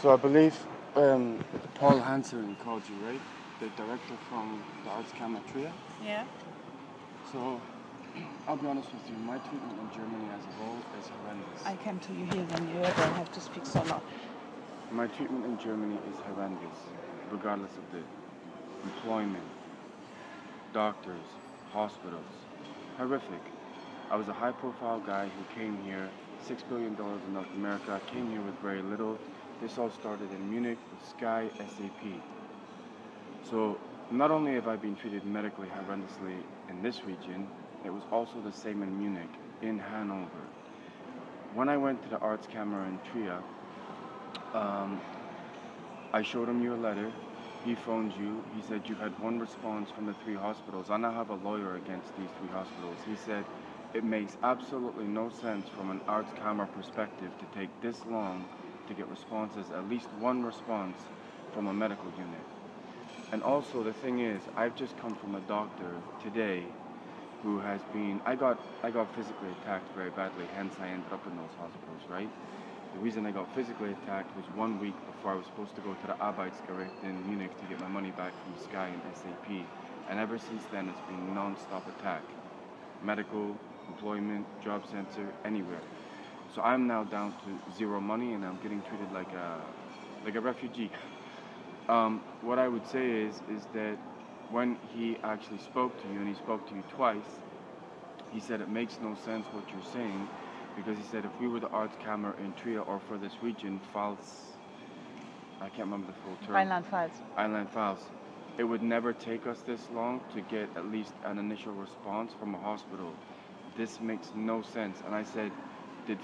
So I believe Paul Hansen called you, right? The director from the Arztkammer Trier? Yeah. So, I'll be honest with you, my treatment in Germany as a whole is horrendous. I came to you here, then you don't have to speak so loud. My treatment in Germany is horrendous, regardless of the employment, doctors, hospitals. Horrific. I was a high-profile guy who came here, $6 billion in North America, came here with very little. This all started in Munich with Sky SAP. So, not only have I been treated medically horrendously in this region, it was also the same in Munich, in Hanover. When I went to the Arztkammer in Trier, I showed him your letter. He phoned you. He said you had one response from the 3 hospitals. I now have a lawyer against these 3 hospitals. He said it makes absolutely no sense from an Arztkammer perspective to take this long to get responses, at least one response from a medical unit. And also the thing is, I've just come from a doctor today who has been, I got physically attacked very badly, hence I ended up in those hospitals, right? The reason I got physically attacked was 1 week before I was supposed to go to the Arztkammer in Munich to get my money back from Sky and SAP. And ever since then, it's been non-stop attack. Medical, employment, job center, anywhere. So I'm now down to 0 money and I'm getting treated like a refugee. What I would say is that when he actually spoke to you, and he spoke to you twice, he said it makes no sense what you're saying, because he said if we were the Arztkammer in Trier or for this region, I can't remember the full term. Rheinland-Pfalz. It would never take us this long to get at least an initial response from a hospital. This makes no sense. And I said, did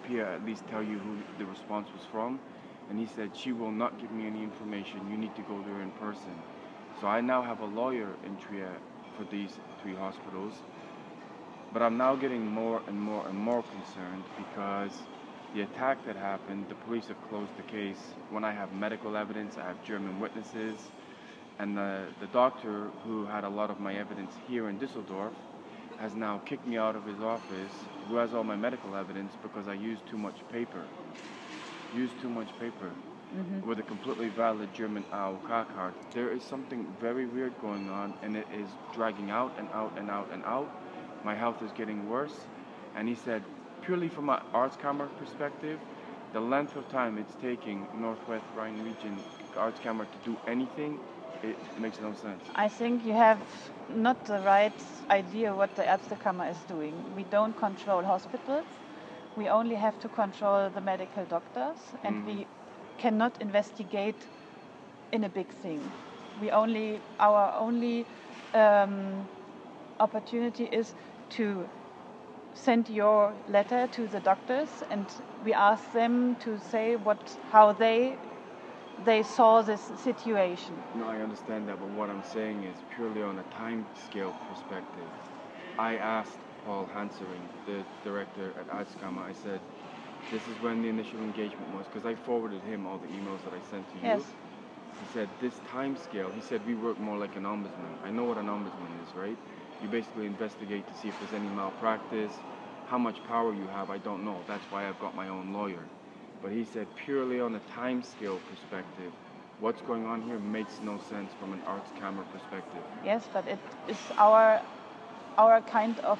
Pia at least tell you who the response was from? And he said, she will not give me any information. You need to go there in person. So I now have a lawyer in Trier for these 3 hospitals. But I'm now getting more and more and more concerned because the attack that happened, the police have closed the case. When I have medical evidence, I have German witnesses. And the doctor who had a lot of my evidence here in Düsseldorf has now kicked me out of his office, who has all my medical evidence, because I used too much paper. With a completely valid German AOK card. There is something very weird going on, and it is dragging out and out and out and out. My health is getting worse. And he said, purely from an Arztkammer perspective, the length of time it's taking Northwest Rhine region Arztkammer to do anything, it makes no sense. I think you have not the right idea what the Arztkammer is doing. We don't control hospitals. We only have to control the medical doctors, and we cannot investigate in a big thing. Our only opportunity is to send your letter to the doctors, and we ask them to say how they saw this situation. No, I understand that, but what I'm saying is purely on a time scale perspective. I asked Paul Hansen, the director at Arztkammer, I said, this is when the initial engagement was, because I forwarded him all the emails that I sent to you. Yes. He said, this time scale, he said, we work more like an ombudsman. I know what an ombudsman is, right? You basically investigate to see if there's any malpractice, how much power you have, I don't know. That's why I've got my own lawyer. But he said, purely on a time scale perspective, what's going on here makes no sense from an Arztkammer perspective. Yes, but it is our kind of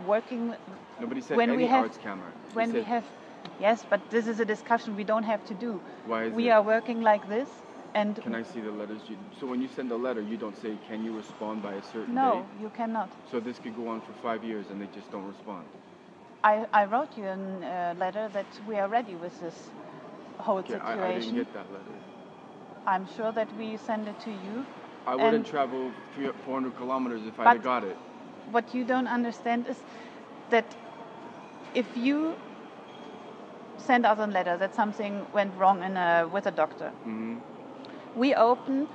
working. Nobody said when any Arztkammer. When we have, yes, but this is a discussion we don't have to do. Why is we are working like this, and can I see the letters? So when you send a letter, you don't say, can you respond by a certain date? No, you cannot. So this could go on for 5 years and they just don't respond. I wrote you a letter that we are ready with this whole situation. I didn't get that letter. I'm sure that we send it to you. I wouldn't travel 400 kilometers if I had got it. What you don't understand is that if you send us a letter that something went wrong with a doctor, we open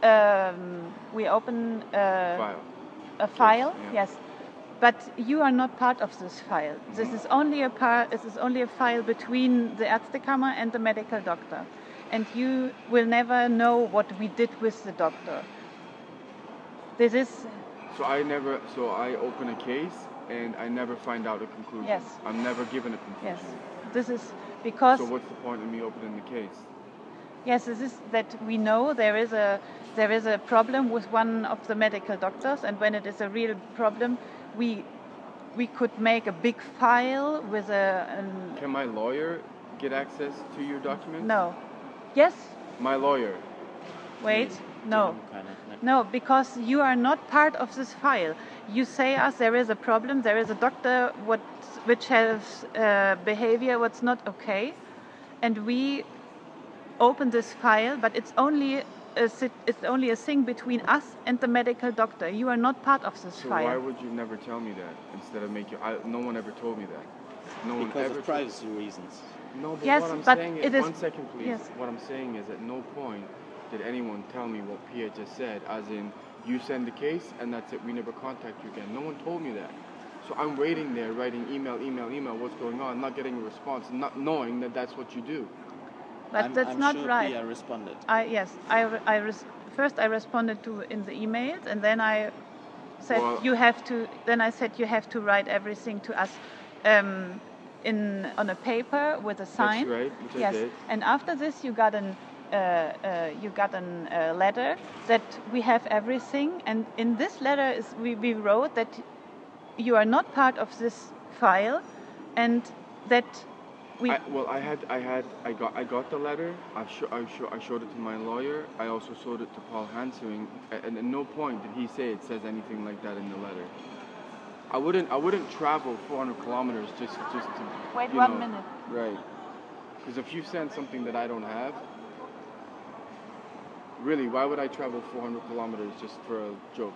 a file. Yes. But you are not part of this file. This is only a file between the Arztkammer and the medical doctor, and you will never know what we did with the doctor. This is. So I open a case and I never find out a conclusion. Yes. I'm never given a conclusion. Yes. This is because. So what's the point of me opening the case? Yes, this is that we know there is a problem with one of the medical doctors, and when it is a real problem, we could make a big file with Can my lawyer get access to your documents? No. Yes. My lawyer. Wait. No. No, because you are not part of this file. You say us there is a problem. There is a doctor which has behavior what's not okay, and we open this file, but it's only a thing between us and the medical doctor. You are not part of this file. So why would you never tell me that instead of making? No one ever told me that. No one because ever of privacy reasons. No, but yes, what I'm but saying it is, is 1 second please. Yes. What I'm saying is at no point did anyone tell me what Pia just said, as in you send the case and that's it. We never contact you again. No one told me that. So I'm waiting there, writing email, what's going on, not getting a response, not knowing that that's what you do. But that's not sure right. Pia responded. First I responded to in the emails, and then I said you have to write everything to us on a paper with a sign. That's right, which yes. I did. And after this you got a letter that we have everything, and in this letter we wrote that you are not part of this file, and that I got the letter. I showed it to my lawyer. I also showed it to Paul Hansering, and at no point did he say it says anything like that in the letter. I wouldn't travel 400 kilometers just to wait 1 minute. Right. Because if you send something that I don't have, really, why would I travel 400 kilometers just for a joke?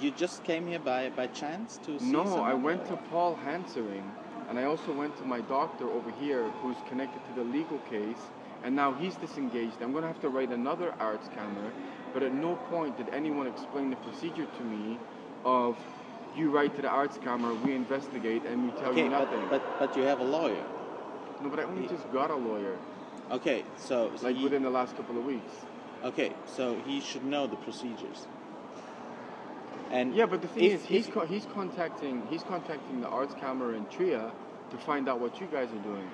You just came here by chance to see No, someone? I went to Paul Hansering, and I also went to my doctor over here who's connected to the legal case, and now he's disengaged. I'm going to have to write another Arztkammer, but at no point did anyone explain the procedure to me of you write to the Arztkammer, we investigate, and we tell you nothing. But you have a lawyer. No, but I only just got a lawyer. Okay, so within the last couple of weeks. Okay, so he should know the procedures. And yeah, but the thing is, he's contacting the Arztkammer in Trier to find out what you guys are doing.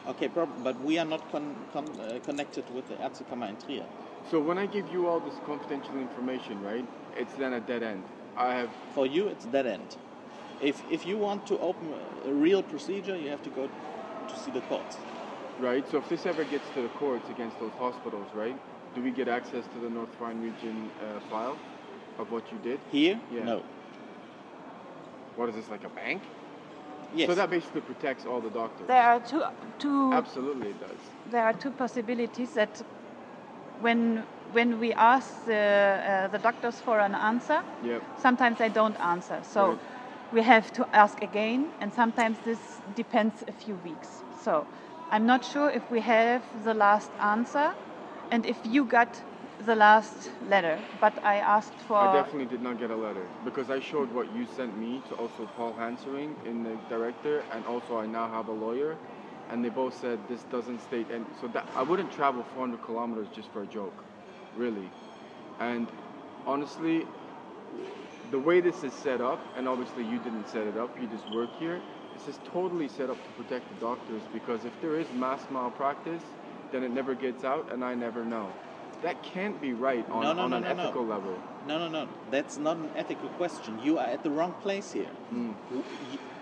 Okay, but we are not connected with the Arztkammer in Trier. So when I give you all this confidential information, right, it's then a dead end. For you, it's dead end. If you want to open a real procedure, you have to go to see the courts. Right. So if this ever gets to the courts against those hospitals, right, do we get access to the North Rhine region file of what you did? Here? Yeah. No. What is this, like a bank? Yes. So that basically protects all the doctors. There are two. Absolutely, it does. There are two possibilities that when we ask the doctors for an answer, yep. Sometimes they don't answer. So right. We have to ask again, and sometimes this depends a few weeks. So I'm not sure if we have the last answer and if you got the last letter, but I asked for... I definitely did not get a letter because I showed what you sent me to also Paul Hansering in the director, and also I now have a lawyer, and they both said this doesn't state, and so that I wouldn't travel 400 kilometers just for a joke, really. And honestly, the way this is set up, and obviously you didn't set it up, you just work here, this is totally set up to protect the doctors, because if there is mass malpractice, then it never gets out and I never know. That can't be right on an ethical level. No. That's not an ethical question. You are at the wrong place here. Mm.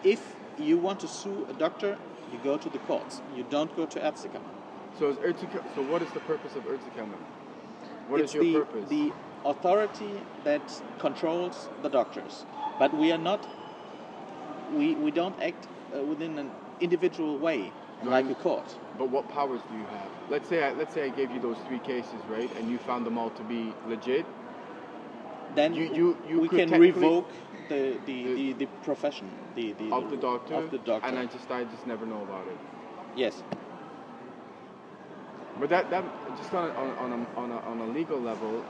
If you want to sue a doctor, you go to the courts. You don't go to Arztkammer. So what is the purpose of Arztkammer? What is your purpose? The authority that controls the doctors. But we are not. We don't act within an individual way like a court. But what powers do you have? Let's say I gave you those 3 cases, right, and you found them all to be legit. Then we can revoke the profession of the doctor, and I just never know about it. Yes. But that just on a legal level,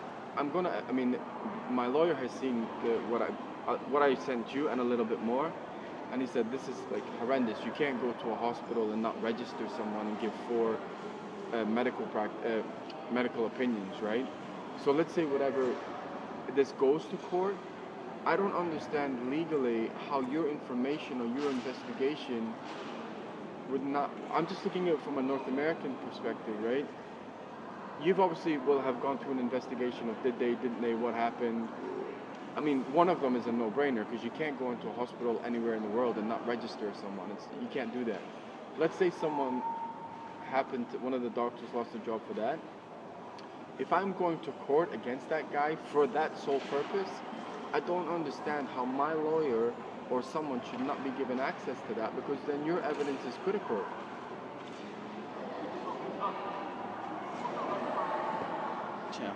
my lawyer has seen what I sent you and a little bit more. And he said, this is like horrendous. You can't go to a hospital and not register someone and give 4 medical opinions, right? So let's say whatever this goes to court, I don't understand legally how your information or your investigation would not. I'm just looking at it from a North American perspective, right? You've obviously will have gone through an investigation of did they, didn't they, what happened. I mean, one of them is a no-brainer because you can't go into a hospital anywhere in the world and not register someone. You can't do that. Let's say someone one of the doctors lost a job for that. If I'm going to court against that guy for that sole purpose, I don't understand how my lawyer or someone should not be given access to that, because then your evidence is critical. Yeah.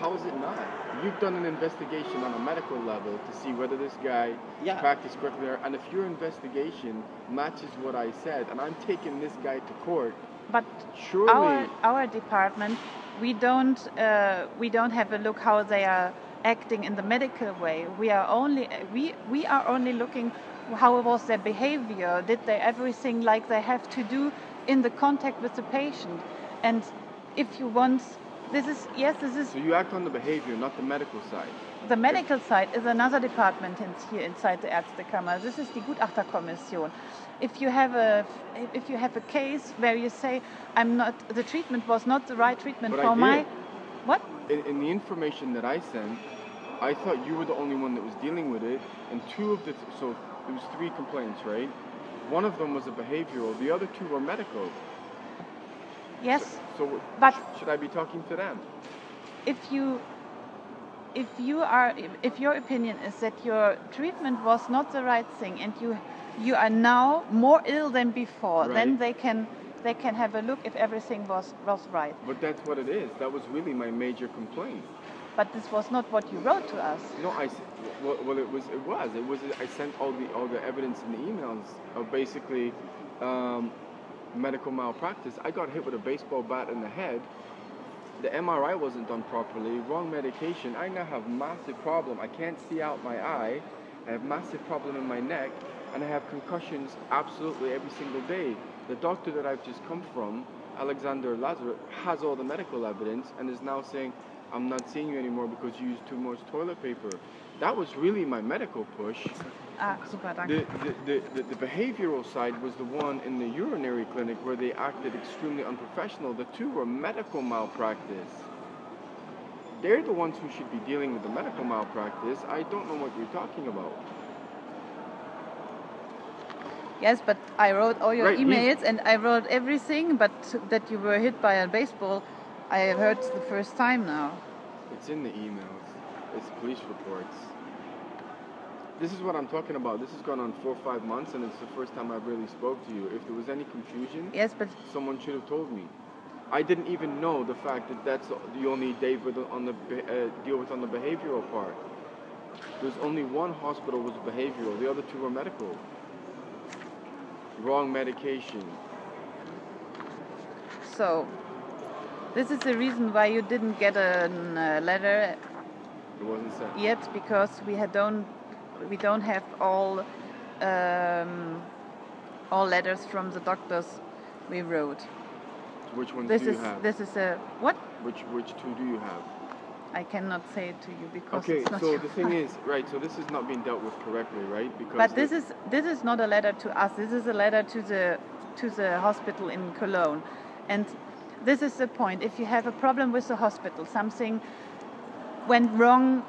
How is it not? You've done an investigation on a medical level to see whether this guy practiced correctly there, and if your investigation matches what I said, and I'm taking this guy to court, but surely our department, we don't have a look how they are acting in the medical way. We are only looking how was their behavior. Did they everything like they have to do in the contact with the patient? And if you want, this is. So you act on the behavior, not the medical side. The medical side is another department here inside the Ärztekammer. This is the Gutachterkommission. If you have a case where you say the treatment was not the right treatment but for my, what? In the information that I sent, I thought you were the only one that was dealing with it, and so it was 3 complaints, right? One of them was a behavioral, the other 2 were medical. Yes. But should I be talking to them? If your opinion is that your treatment was not the right thing and you are now more ill than before, right, then they can have a look if everything was right. But that's what it is. That was really my major complaint. But this was not what you wrote to us. No, it was. I sent all the evidence in the emails of basically medical malpractice. I got hit with a baseball bat in the head. The MRI wasn't done properly. Wrong medication. I now have massive problem. I can't see out my eye. I have massive problem in my neck, and I have concussions absolutely every single day. The doctor that I've just come from, Alexander Lazarus, has all the medical evidence and is now saying, I'm not seeing you anymore because you use too much toilet paper. That was really my medical push. Super, danke. The behavioral side was the one in the urinary clinic where they acted extremely unprofessional. The 2 were medical malpractice. They're the ones who should be dealing with the medical malpractice. I don't know what you're talking about. Yes, but I wrote all your emails and I wrote everything, but that you were hit by a baseball, I have heard the first time now. It's in the emails. It's police reports. This is what I'm talking about. This has gone on 4 or 5 months, and it's the first time I've really spoke to you. If there was any confusion, someone should have told me. I didn't even know the fact that that's the only deal with on the behavioral part. There's only one hospital was behavioral. The other 2 were medical. Wrong medication. So, this is the reason why you didn't get a letter. It wasn't sent yet, because we don't have all letters from the doctors we wrote. Which ones do you have? This is a what? Which 2 do you have? I cannot say it to you because okay. It's not So the thing is, right? So this is not being dealt with correctly, right? Because but this is not a letter to us. This is a letter to the hospital in Cologne, and this is the point. If you have a problem with the hospital, something went wrong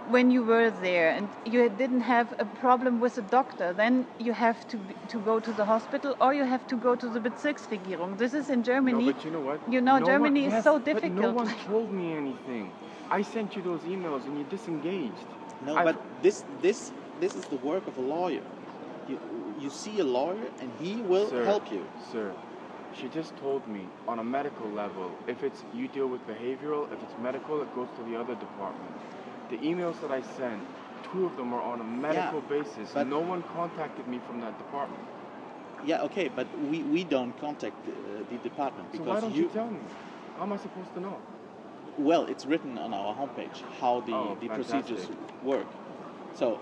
when you were there, and you didn't have a problem with the doctor, then you have to go to the hospital, or you have to go to the Bezirksregierung. This is in Germany. No, but you know what? Germany is so difficult. But no one told me anything. I sent you those emails, and you disengaged. No, but this is the work of a lawyer. You see a lawyer, and he will help you. Sir, she just told me on a medical level, if you deal with behavioral, if it's medical, it goes to the other department. The emails that I sent, 2 of them were on a medical basis. No one contacted me from that department. Yeah, okay, but we don't contact the department because so why don't you tell me? How am I supposed to know? Well, it's written on our homepage how the procedures work. So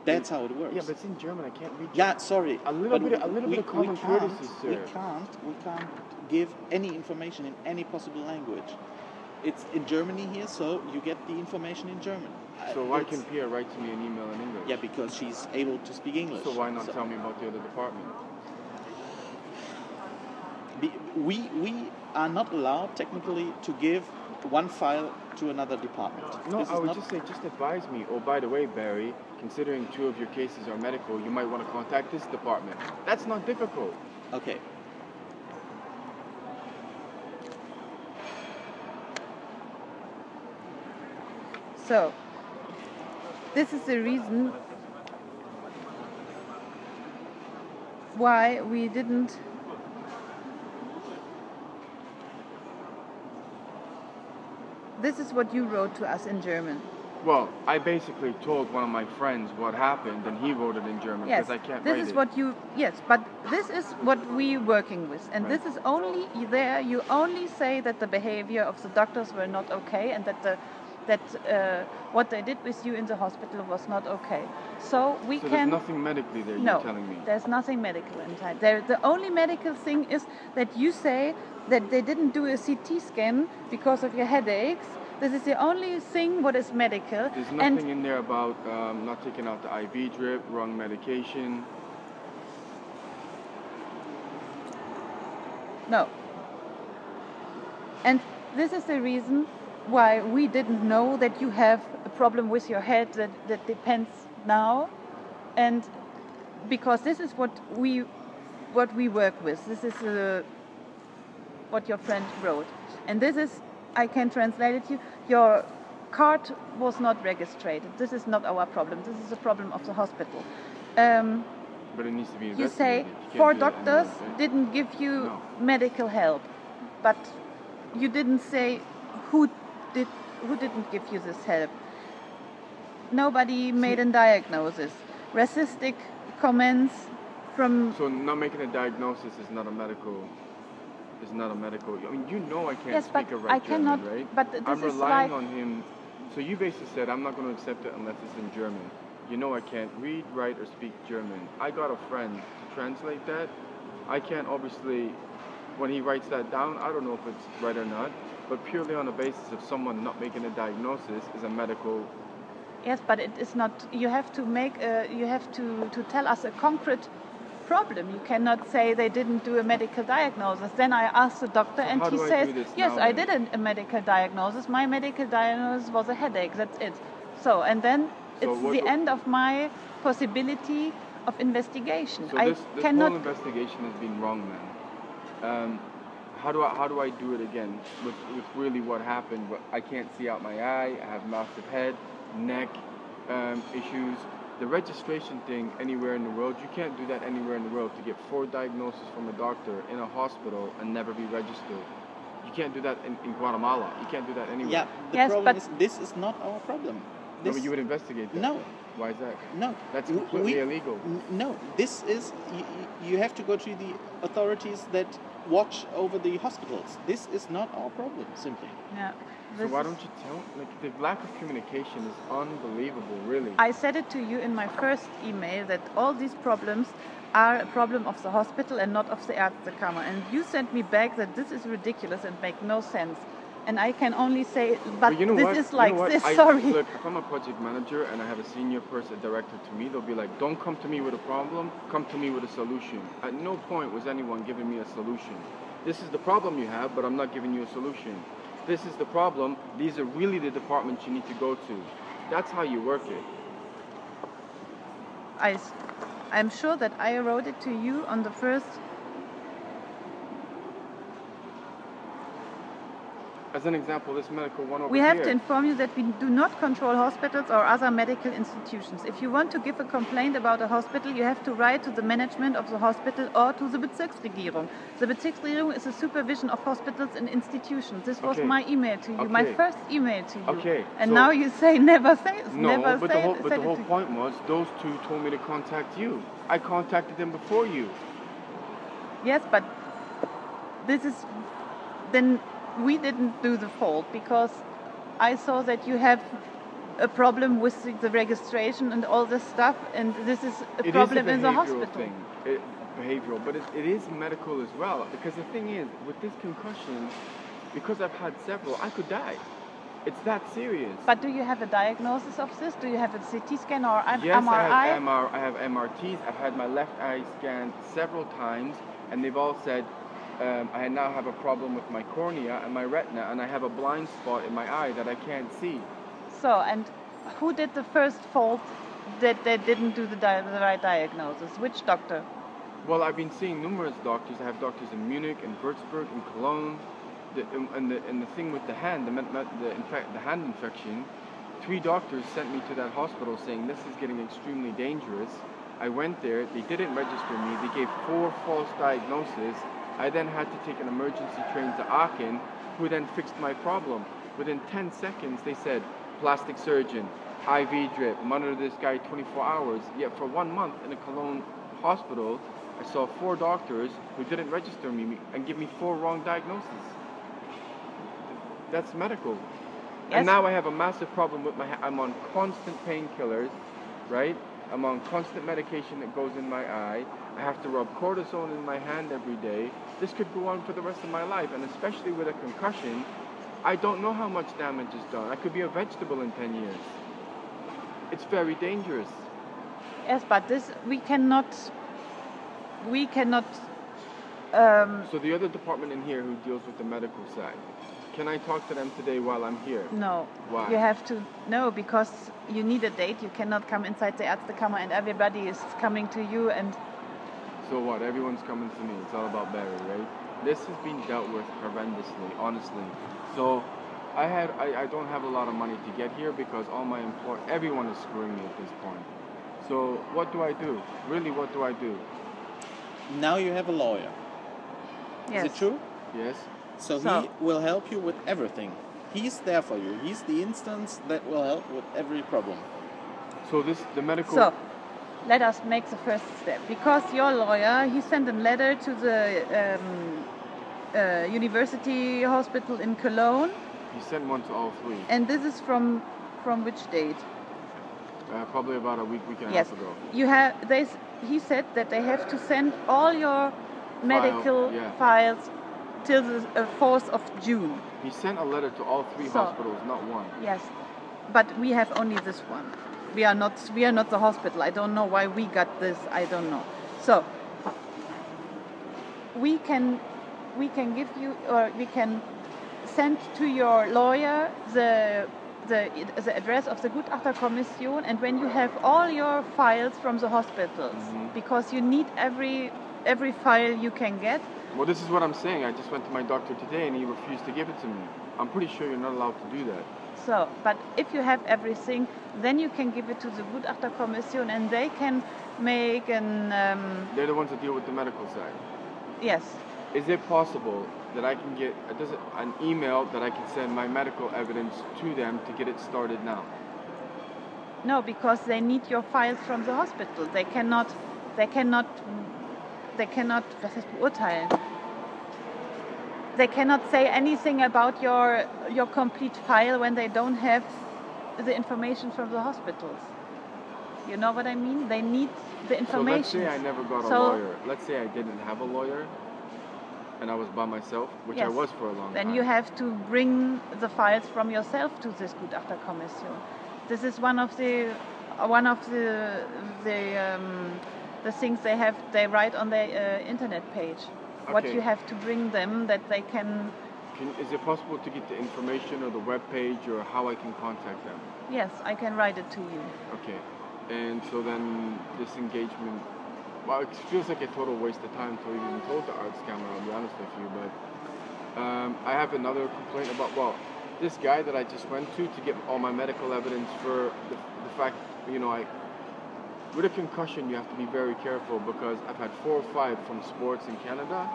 that's how it works. Yeah, but it's in German. I can't read. Yeah, sorry. A little bit of common courtesy, sir. We can't give any information in any possible language. It's in Germany here, so you get the information in German. So why can Pia write to me an email in English? Yeah, because she's able to speak English. So why not tell me about the other department? we are not allowed technically to give one file to another department. No, This I is would not- just say, just advise me. Oh, by the way, Barry, considering 2 of your cases are medical, you might want to contact this department. That's not difficult. Okay. So, this is the reason why we didn't this is what you wrote to us in German. Well, I basically told one of my friends what happened, and he wrote it in German Yes, because I can't this write is it. what you, yes, but this is what we're working with. And Right. this is only there, you only say that the behavior of the doctors were not okay and that what they did with you in the hospital was not okay. So we So can... there's nothing medically there, No, you're telling me? there's nothing medical inside. The only medical thing is that you say that they didn't do a CT scan because of your headaches. This is the only thing what is medical. There's And nothing in there about not taking out the IV drip, wrong medication. no. And this is the reason why we didn't know that you have a problem with your head that depends now. And because this is what we work with. This is what your friend wrote. And this is, I can translate it to you, your card was not registered. This is not our problem. This is a problem of the hospital. But it needs to be You say investigated. You can't 4 do that doctors anyway, right? didn't give you No. medical help, but you didn't say who didn't give you this help. Nobody made a diagnosis. Racistic comments from... So not making a diagnosis is not a medical. Is not a medical. I mean, you know I can't Yes, but speak a I right cannot. German, right? But this I'm is relying like on him. So you basically said I'm not going to accept it unless it's in German. You know I can't read, write, or speak German. I got a friend to translate that. I can't obviously. When he writes that down, I don't know if it's right or not. But purely on the basis of someone not making a diagnosis is a medical. Yes, but it is not. You have to make. You have to tell us a concrete problem. You cannot say they didn't do a medical diagnosis. Then I ask the doctor, So and how he do I says, do this "Yes, now, I then? did a medical diagnosis. My medical diagnosis was a headache. That's it." So, and then So it's what the do- end of my possibility of investigation. So I this cannot. whole investigation has been wrong, man. How do I do it again with really what happened? I can't see out my eye. I have massive head, neck issues. The registration thing anywhere in the world, you can't do that anywhere in the world to get 4 diagnoses from a doctor in a hospital and never be registered. You can't do that in Guatemala. You can't do that anywhere. Yeah, the Yes, problem but- is this is not our problem. No, This, but you would investigate that. No. Why is that? no. That's We- completely illegal. No, this is you have to go to the authorities that watch over the hospitals. This is not our problem, simply. Yeah. So This why is- don't you tell? Like the lack of communication is unbelievable, really. I said it to you in my first email that all these problems are a problem of the hospital and not of the Arztkammer. And you sent me back that this is ridiculous and make no sense. And I can only say, but you know this what? is You like know what? this. Sorry. Look, if I'm a project manager and I have a senior person, director to me, they'll be like, don't come to me with a problem, come to me with a solution. At no point was anyone giving me a solution. This is the problem you have, but I'm not giving you a solution. This is the problem. These are really the departments you need to go to. That's how you work it. I'm sure that I wrote it to you on the first. As an example, this medical one over We have here. to inform you that we do not control hospitals or other medical institutions. If you want to give a complaint about a hospital, you have to write to the management of the hospital or to the Bezirksregierung. The Bezirksregierung is a supervision of hospitals and institutions. This was Okay. my email to you, my Okay. first email to you. Okay, And so- now you say never say No, never but say the said whole it to point was those 2 told me to contact you. I contacted them before you. Yes, but this is then we didn't do the fault because I saw that you have a problem with the registration and all this stuff, and this is a It problem is a in the behavioral hospital. thing. Behavioral, but it is medical as well. Because the thing is, with this concussion, because I've had several, I could die. It's that serious. But do you have a diagnosis of this? Do you have a CT scan or an Yes, MRI? I have MRTs. I've had my left eye scanned several times, and they've all said I now have a problem with my cornea and my retina, and I have a blind spot in my eye that I can't see. So, and who did the first fault that they didn't do the right diagnosis? Which doctor? Well, I've been seeing numerous doctors. I have doctors in Munich, in Würzburg, in Cologne. And the thing with the hand, the hand infection, 3 doctors sent me to that hospital saying this is getting extremely dangerous. I went there, they didn't register me, they gave 4 false diagnoses. I then had to take an emergency train to Aachen, who then fixed my problem. Within 10 seconds, they said, plastic surgeon, IV drip, monitor this guy 24 hours. Yet for 1 month in a Cologne hospital, I saw 4 doctors who didn't register me and give me 4 wrong diagnoses. That's medical. Yes. And now I have a massive problem with I'm on constant painkillers, right? I'm on constant medication that goes in my eye. I have to rub cortisone in my hand every day. This could go on for the rest of my life, and especially with a concussion, I don't know how much damage is done. I could be a vegetable in 10 years. It's very dangerous. Yes, but this we cannot. So the other department in here who deals with the medical side, can I talk to them today while I'm here? No. Why? You have to because you need a date. You cannot come inside the Arztkammer and everybody is coming to you and. So what? Everyone's coming to me. It's all about Barry, right? This has been dealt with horrendously, honestly. So I don't have a lot of money to get here because everyone is screwing me at this point. So what do I do? Really, what do I do? Now you have a lawyer. Yes. Is it true? Yes. So he will help you with everything. He's there for you. He's the instance that will help with every problem. So the medical... So, let us make the first step. Because your lawyer, he sent a letter to the university hospital in Cologne. He sent one to all 3. And this is from which date? Probably about a week and a half ago. He said that they have to send all your medical files till the 4th of June. He sent a letter to all 3 hospitals, not one. Yes, but we have only this one. We are not the hospital. I don't know why we got this. I don't know. So we can give you, or we can send to your lawyer the address of the Gutachterkommission, and when you have all your files from the hospitals, because you need every file you can get. Well, this is what I'm saying. I just went to my doctor today and he refused to give it to me. I'm pretty sure you're not allowed to do that. So, but if you have everything, then you can give it to the Gutachterkommission and they can make an... They're the ones that deal with the medical side. Yes. Is it possible that I can get an email that I can send my medical evidence to them to get it started now? No, because they need your files from the hospital. They cannot was heißt beurteilen? They cannot say anything about your complete file when they don't have the information from the hospitals. You know what I mean? They need the information. So let's say I never got a lawyer. Let's say I didn't have a lawyer and I was by myself, which I was for a long time. Then you have to bring the files from yourself to this Gutachterkommission. This is one of the things they write on their internet page. Okay. What you have to bring them that they can... Is it possible to get the information or the web page or how I can contact them? Yes, I can write it to you. Okay. And so then this engagement, well, it feels like a total waste of time until you even told the Arztkammer, I'll be honest with you, but I have another complaint about, this guy that I just went to get all my medical evidence for the fact, with a concussion, you have to be very careful because I've had 4 or 5 from sports in Canada.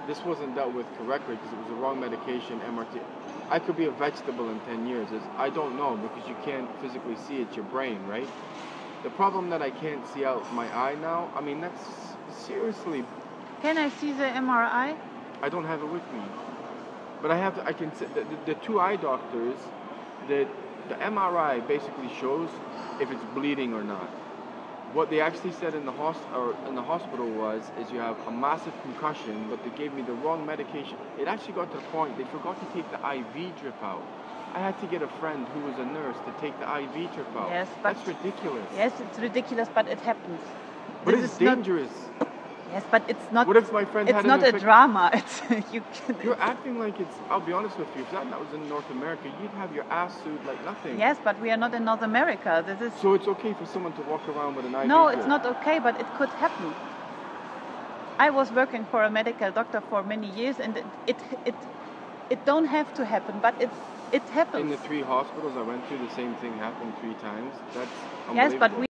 This wasn't dealt with correctly because it was the wrong medication, MRT. I could be a vegetable in 10 years. I don't know because you can't physically see it, your brain, right? The problem that I can't see out my eye now, I mean, that's seriously... Can I see the MRI? I don't have it with me. But I can see the 2 eye doctors, the MRI basically shows if it's bleeding or not. What they actually said in the hospital is you have a massive concussion, but they gave me the wrong medication. It actually got to the point they forgot to take the IV drip out. I had to get a friend who was a nurse to take the IV drip out. Yes, but that's ridiculous. Yes, it's ridiculous, but it happens. But it's dangerous. Yes, but it's not. What if my friend It's had not an a infection? drama. It's You're acting like it's. I'll be honest with you. If that was in North America, you'd have your ass sued like nothing. Yes, but we are not in North America. This is. So it's okay for someone to walk around with an IV No, drip? it's not okay, but it could happen. I was working for a medical doctor for many years, and it don't have to happen, but it happens. In the 3 hospitals I went to, the same thing happened 3 times. That's Yes, but unbelievable.